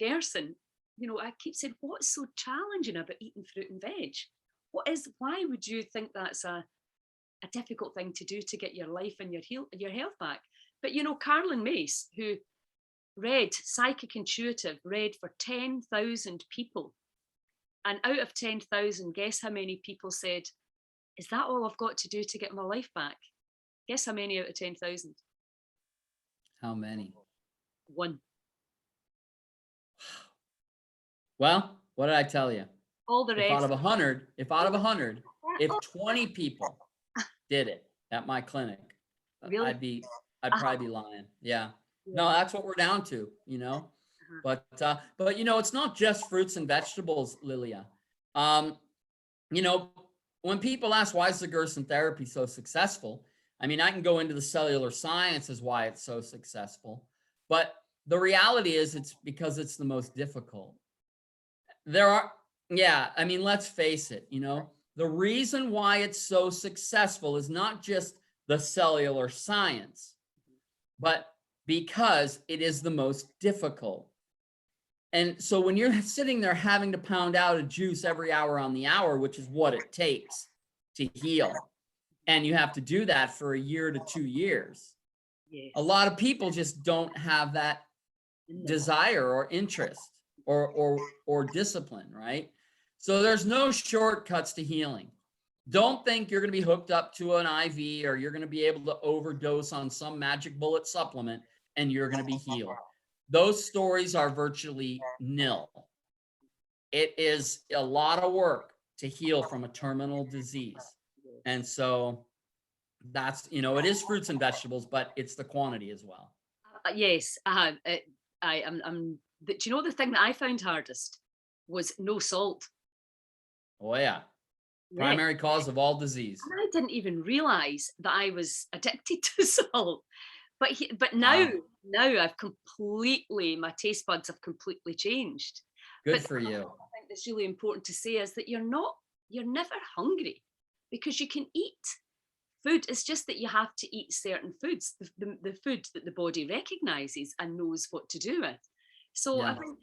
Gerson, I keep saying, what's so challenging about eating fruit and veg? Why would you think that's a difficult thing to do to get your life and your health back? But Carolyn Mace, who Psychic Intuitive read for 10,000 people, and out of 10,000, guess how many people said, is that all I've got to do to get my life back? Guess how many out of 10,000? How many? 1. Well, what did I tell you? All the rest. If out of 100, if 20 people did it at my clinic, really? I'd probably be lying. Yeah. No, that's what we're down to, But it's not just fruits and vegetables, Lilia. When people ask why is the Gerson therapy so successful, I can go into the cellular sciences why it's so successful, but the reality is it's because it's the most difficult. Let's face it, the reason why it's so successful is not just the cellular science, but because it is the most difficult. And so when you're sitting there having to pound out a juice every hour on the hour, which is what it takes to heal, and you have to do that for a year to 2 years, Yes. a lot of people just don't have that desire or interest or discipline, right? So there's no shortcuts to healing. Don't think you're going to be hooked up to an IV or you're going to be able to overdose on some magic bullet supplement and you're going to be healed. Those stories are virtually nil. It is a lot of work to heal from a terminal disease. And so that's, you know, it is fruits and vegetables, but it's the quantity as well. Yes, do you know the thing that I found hardest was no salt? Oh yeah. Yeah. Primary cause of all disease. And I didn't even realize that I was addicted to salt. But now I've completely, my taste buds have completely changed. Good But for you. I think that's really important to say is that you're never hungry because you can eat food. It's just that you have to eat certain foods, the food that the body recognizes and knows what to do with. So I think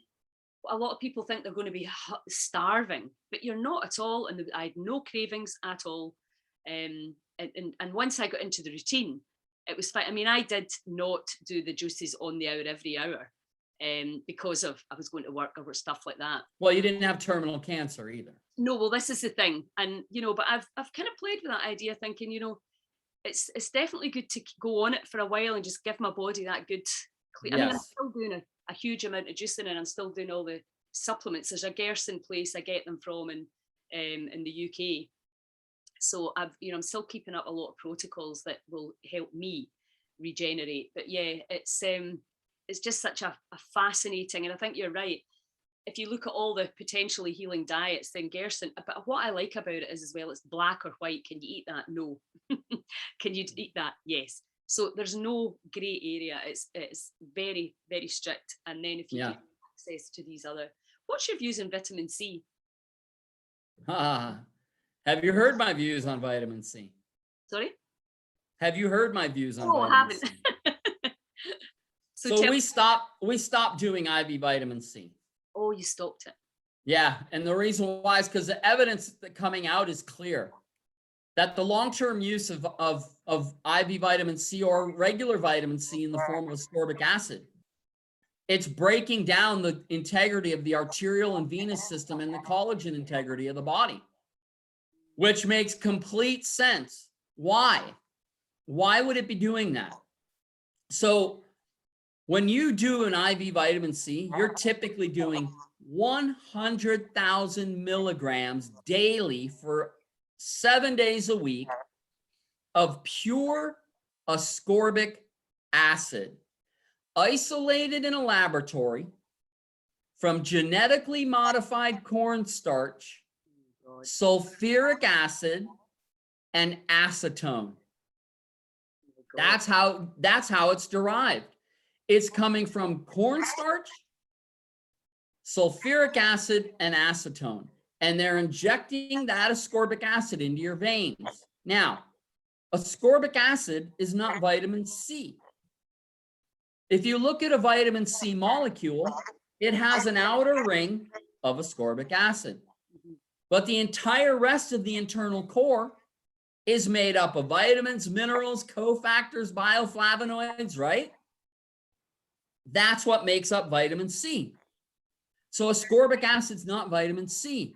a lot of people think they're going to be starving, but you're not at all. And I had no cravings at all. And once I got into the routine, it was fine. I mean, I did not do the juices on the hour every hour because of I was going to work or stuff like that. Well, you didn't have terminal cancer either. No, well, this is the thing. And, you know, but I've kind of played with that idea thinking, you know, it's definitely good to go on it for a while and just give my body that good clean. I mean, I'm still doing a huge amount of juicing and I'm still doing all the supplements. There's a Gerson place I get them from in the UK. So I'm still keeping up a lot of protocols that will help me regenerate. But yeah, it's just such a fascinating, and I think you're right. If you look at all the potentially healing diets, then Gerson, but what I like about it is as well, it's black or white. Can you eat that? No. Can you eat that? Yes. So there's no grey area. It's very, very strict. And then if you get access to these what's your views on vitamin C? Have you heard my views on vitamin C? Sorry? Have you heard my views on vitamin I haven't. C? So we stopped doing IV vitamin C. Oh, you stopped it. Yeah, and the reason why is because the evidence that coming out is clear that the long-term use of IV vitamin C or regular vitamin C in the form of ascorbic acid, it's breaking down the integrity of the arterial and venous system and the collagen integrity of the body, which makes complete sense. Why? Why would it be doing that? So when you do an IV vitamin C, you're typically doing 100,000 milligrams daily for 7 days a week of pure ascorbic acid, isolated in a laboratory from genetically modified cornstarch, sulfuric acid, and acetone. That's how it's derived. It's coming from cornstarch, sulfuric acid, and acetone. And they're injecting that ascorbic acid into your veins. Now, ascorbic acid is not vitamin C. If you look at a vitamin C molecule, it has an outer ring of ascorbic acid. But the entire rest of the internal core is made up of vitamins, minerals, cofactors, bioflavonoids, right? That's what makes up vitamin C. So ascorbic acid is not vitamin C.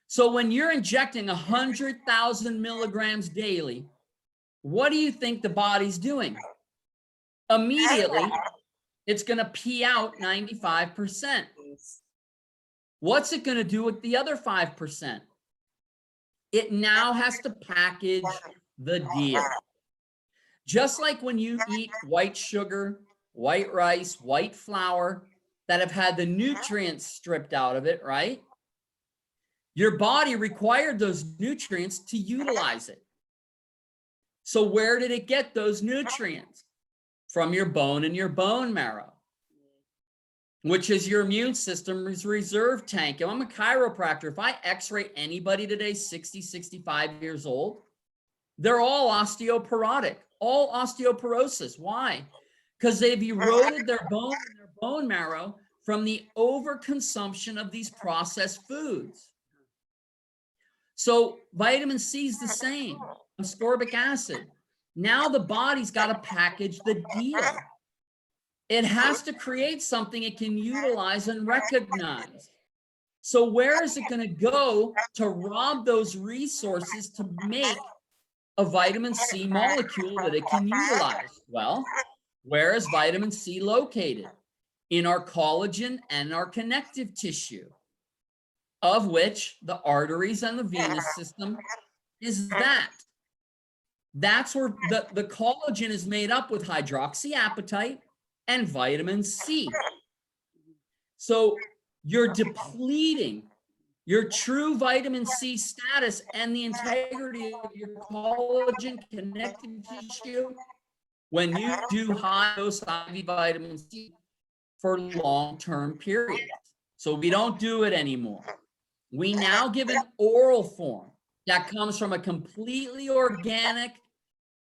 So when you're injecting 100,000 milligrams daily, what do you think the body's doing? Immediately, it's going to pee out 95%. What's it going to do with the other 5%? It now has to package the deal. Just like when you eat white sugar, white rice, white flour that have had the nutrients stripped out of it, right? Your body required those nutrients to utilize it. So where did it get those nutrients? From your bone and your bone marrow, which is your immune system's reserve tank. I'm a chiropractor. If I x-ray anybody today, 60, 65 years old, they're all osteoporotic, all osteoporosis. Why? Because they've eroded their bone and their bone marrow from the overconsumption of these processed foods. So vitamin C is the same, ascorbic acid. Now the body's got to package the deal. It has to create something it can utilize and recognize. So where is it going to go to rob those resources to make a vitamin C molecule that it can utilize? Well, where is vitamin C located? In our collagen and our connective tissue, of which the arteries and the venous system is that. That's where the collagen is made up with hydroxyapatite and vitamin C. So you're depleting your true vitamin C status and the integrity of your collagen connective tissue when you do high dose IV vitamin C for long-term periods. So we don't do it anymore. We now give an oral form that comes from a completely organic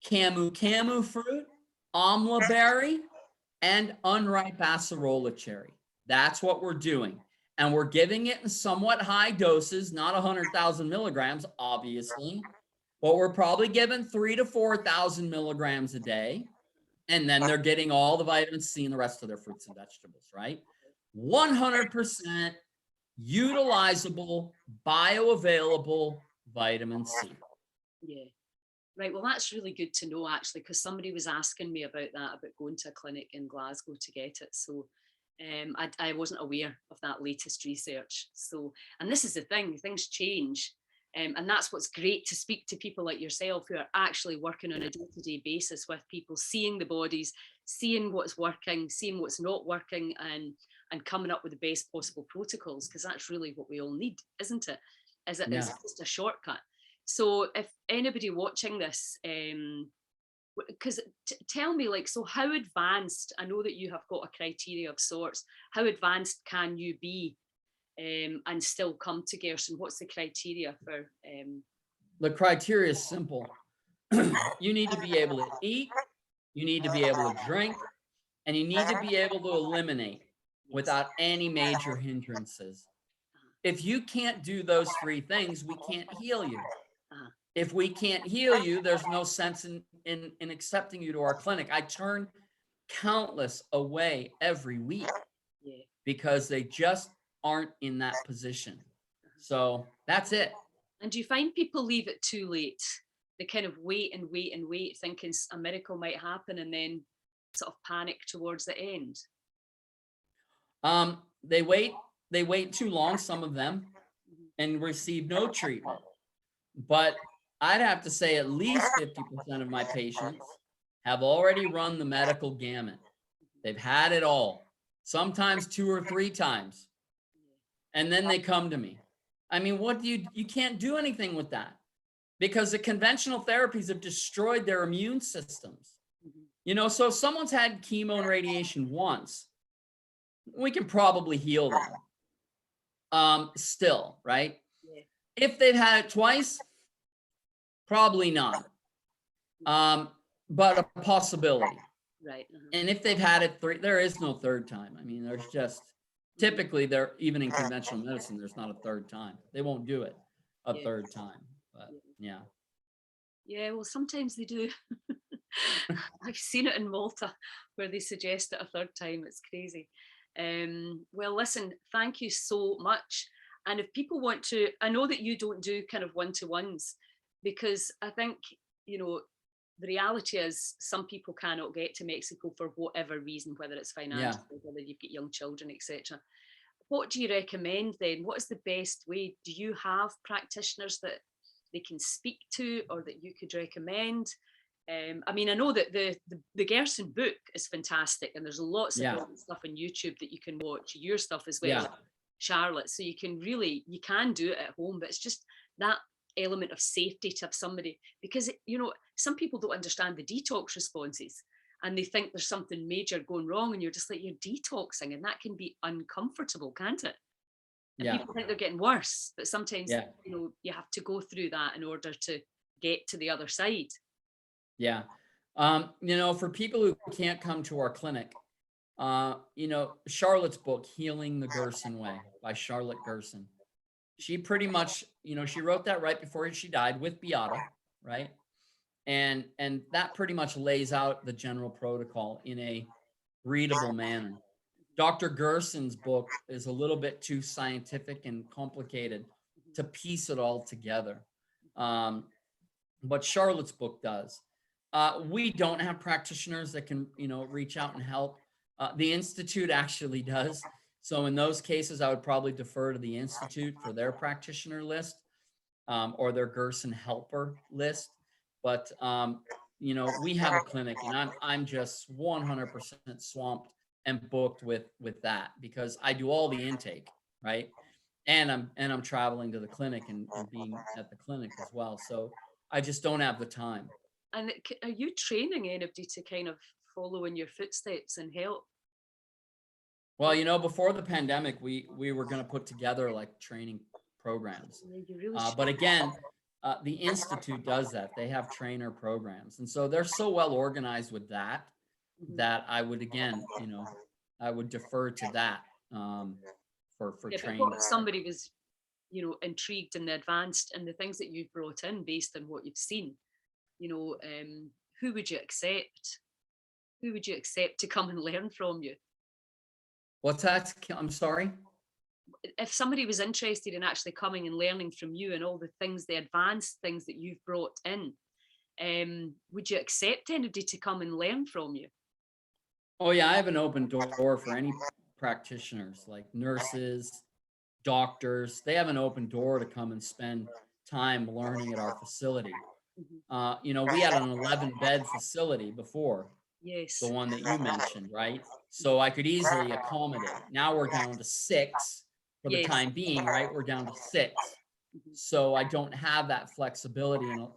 camu fruit, amla berry, and unripe acerola cherry. That's what we're doing. And we're giving it in somewhat high doses, not 100,000 milligrams, obviously, but we're probably giving 3,000 to 4,000 milligrams a day. And then they're getting all the vitamin C and the rest of their fruits and vegetables, right? 100% utilizable, bioavailable vitamin C. Yeah. Right. Well, that's really good to know, actually, because somebody was asking me about that, about going to a clinic in Glasgow to get it. So I wasn't aware of that latest research. So, and this is the thing, things change. And that's what's great to speak to people like yourself who are actually working on a day-to-day basis with people, seeing the bodies, seeing what's working, seeing what's not working, and coming up with the best possible protocols, because that's really what we all need, isn't it? Is it? It's just a shortcut. So if anybody watching this, because tell me, like, so how advanced, I know that you have got a criteria of sorts, how advanced can you be and still come to Gerson? What's the criteria for? The criteria is simple. You need to be able to eat, you need to be able to drink, and you need to be able to eliminate without any major hindrances. If you can't do those three things, we can't heal you. If we can't heal you, there's no sense in accepting you to our clinic. I turn countless away every week because they just aren't in that position. So that's it. And do you find people leave it too late? They kind of wait and wait and wait, thinking a miracle might happen, and then sort of panic towards the end? They wait too long, some of them, and receive no treatment. But I'd have to say at least 50% of my patients have already run the medical gamut. They've had it all, sometimes 2 or 3 times. And then they come to me. I mean, what do you can't do anything with that because the conventional therapies have destroyed their immune systems. You know, so if someone's had chemo and radiation once, we can probably heal them. Still, right? Yeah. If they've had it twice, probably not. But a possibility. Right. And if they've had it 3, there is no third time. I mean, there's just typically there, even in conventional medicine, there's not a third time. They won't do it a third time. But yeah. Yeah, well, sometimes they do. I've seen it in Malta where they suggest it a third time. It's crazy. Well, listen, thank you so much. And if people want to, I know that you don't do kind of one-to-ones, because I think, you know, the reality is some people cannot get to Mexico for whatever reason, whether it's financial, whether you've got young children, etc. What do you recommend then? What is the best way? Do you have practitioners that they can speak to or that you could recommend? I mean, I know that the Gerson book is fantastic, and there's lots of stuff on YouTube that you can watch, your stuff as well, Charlotte. So you can do it at home, but it's just that element of safety to have somebody, because, you know, some people don't understand the detox responses and they think there's something major going wrong, and you're just like, you're detoxing, and that can be uncomfortable, can't it? And people think they're getting worse, but sometimes, you know, you have to go through that in order to get to the other side. Yeah. You know, for people who can't come to our clinic, You know, Charlotte's book, Healing the Gerson Way by Charlotte Gerson. She pretty much, you know, she wrote that right before she died with Piata, right? And that pretty much lays out the general protocol in a readable manner. Dr. Gerson's book is a little bit too scientific and complicated to piece it all together. Um, but Charlotte's book does. We don't have practitioners that can, you know, reach out and help. The Institute actually does. So in those cases, I would probably defer to the Institute for their practitioner list, or their Gerson helper list. But you know, we have a clinic, and I'm just 100% swamped and booked with that because I do all the intake, right? And I'm traveling to the clinic and being at the clinic as well. So I just don't have the time. And are you training anybody to kind of follow in your footsteps and help? Well, you know, before the pandemic, we were going to put together like training programs. Yeah, you really But should. again, the Institute does that. They have trainer programs. And so they're so well organized with that, Mhm. that I would, again, you know, I would defer to that, for Yeah, but training. what if somebody was, intrigued in the advanced and the things that you've brought in based on what you've seen? You know, who would you accept? Who would you accept to come and learn from you? What's that? I'm sorry. If somebody was interested in actually coming and learning from you and all the things, the advanced things that you've brought in, would you accept anybody to come and learn from you? Oh yeah, I have an open door for any practitioners, like nurses, doctors. They have an open door to come and spend time learning at our facility. Mhm. You know, we had an 11 bed facility before, the Yes. one that you mentioned, right? So I could easily accommodate. Now we're down to six for the Yes. time being, right? We're down to six. Mhm. So I don't have that flexibility, and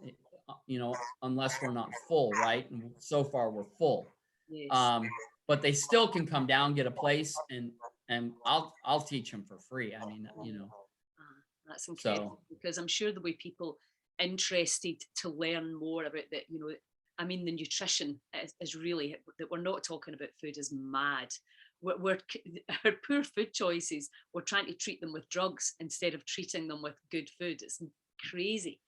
you know, unless we're not full, right? And so far we're full. Yes. Um, but they still can come down, get a place, and I'll teach them for free. I mean, you know, That's so incredible because I'm sure there'll be people interested to learn more about that. I mean, the nutrition is really that we're not talking about food is mad. Our poor food choices, we're trying to treat them with drugs instead of treating them with good food. It's crazy.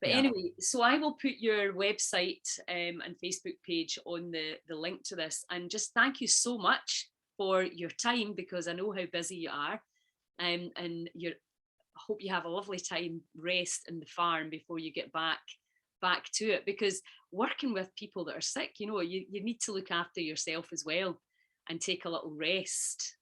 But yeah. anyway, so I will put your website and Facebook page on the link to this. And just thank you so much for your time because I know how busy you are. And you're hope you have a lovely time rest in the farm before you get back to it because working with people that are sick, you need to look after yourself as well and take a little rest.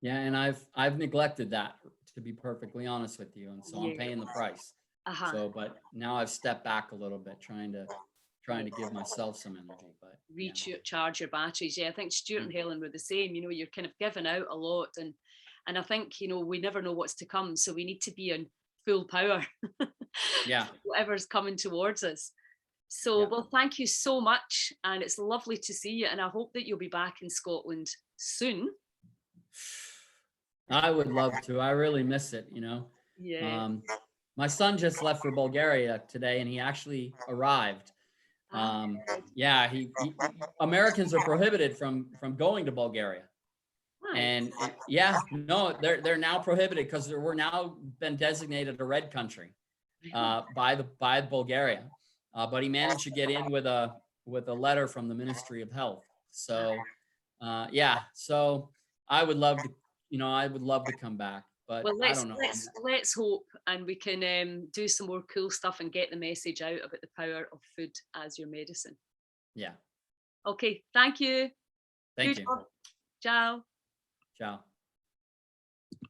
Yeah, and I've neglected that, to be perfectly honest with you, and so I'm Yeah. paying the price. Uh-huh. So, but now I've stepped back a little bit, trying Yeah. to give myself some energy. But yeah, Recharge your batteries. Yeah, I think Stuart Mm. and Helen were the same. You're kind of giving out a lot, and I think we never know what's to come, so we need to be on full power yeah, for whatever's coming towards us. So, yeah. well, thank you so much, and it's lovely to see you. And I hope that you'll be back in Scotland soon. I would love to. I really miss it. You know, Yeah. um, my son just left for Bulgaria today, and he actually arrived. Ah, Yeah, Americans are prohibited from going to Bulgaria. right. And yeah, no, they're now prohibited because we're now been designated a red country, Really? by Bulgaria. But he managed to get in with a letter from the Ministry of Health. So yeah, so I would love to, I would love to come back, but Well, I let's don't know. let's let's hope, and we can do some more cool stuff and get the message out about the power of food as your medicine. Yeah, Okay, thank you. thank Good you. job. Ciao. Ciao.